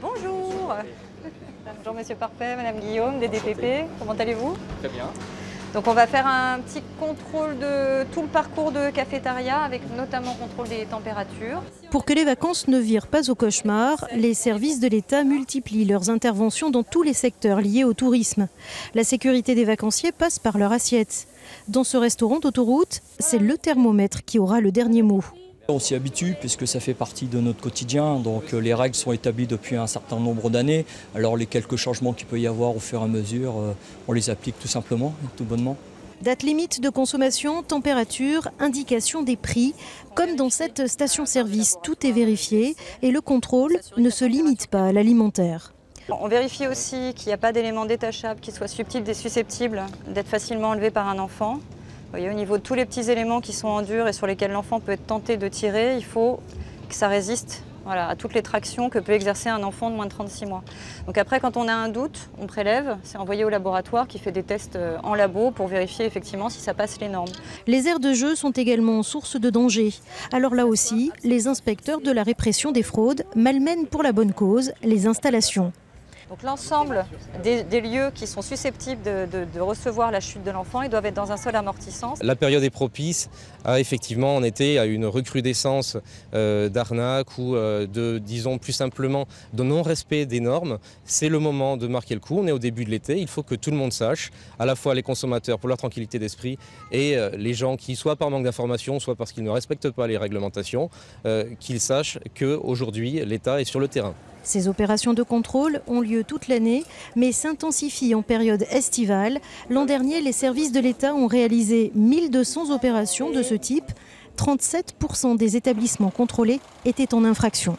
Bonjour. Bonjour Monsieur Parfait, Madame Guillaume, des DPP. Comment allez-vous? Très bien. Donc on va faire un petit contrôle de tout le parcours de cafétéria avec notamment contrôle des températures. Pour que les vacances ne virent pas au cauchemar, les services de l'État multiplient leurs interventions dans tous les secteurs liés au tourisme. La sécurité des vacanciers passe par leur assiette. Dans ce restaurant d'autoroute, c'est le thermomètre qui aura le dernier mot. On s'y habitue puisque ça fait partie de notre quotidien, donc les règles sont établies depuis un certain nombre d'années. Alors les quelques changements qu'il peut y avoir au fur et à mesure, on les applique tout simplement, tout bonnement. Date limite de consommation, température, indication des prix. Comme dans cette station-service, tout est vérifié et le contrôle ne se limite pas à l'alimentaire. On vérifie aussi qu'il n'y a pas d'éléments détachables qui soient subtils et susceptibles d'être facilement enlevés par un enfant. Vous voyez, au niveau de tous les petits éléments qui sont en dur et sur lesquels l'enfant peut être tenté de tirer, il faut que ça résiste à toutes les tractions que peut exercer un enfant de moins de 36 mois. Donc après, quand on a un doute, on prélève, c'est envoyé au laboratoire qui fait des tests en labo pour vérifier effectivement si ça passe les normes. Les aires de jeu sont également source de danger. Alors là aussi, les inspecteurs de la répression des fraudes malmènent pour la bonne cause les installations. Donc l'ensemble des lieux qui sont susceptibles de recevoir la chute de l'enfant, ils doivent être dans un sol amortissant. La période est propice à effectivement en été à une recrudescence d'arnaques ou disons plus simplement de non-respect des normes. C'est le moment de marquer le coup, on est au début de l'été, il faut que tout le monde sache, à la fois les consommateurs pour leur tranquillité d'esprit et les gens qui, soit par manque d'information, soit parce qu'ils ne respectent pas les réglementations, qu'ils sachent qu'aujourd'hui l'État est sur le terrain. Ces opérations de contrôle ont lieu toute l'année, mais s'intensifient en période estivale. L'an dernier, les services de l'État ont réalisé 1200 opérations de ce type. 37% des établissements contrôlés étaient en infraction.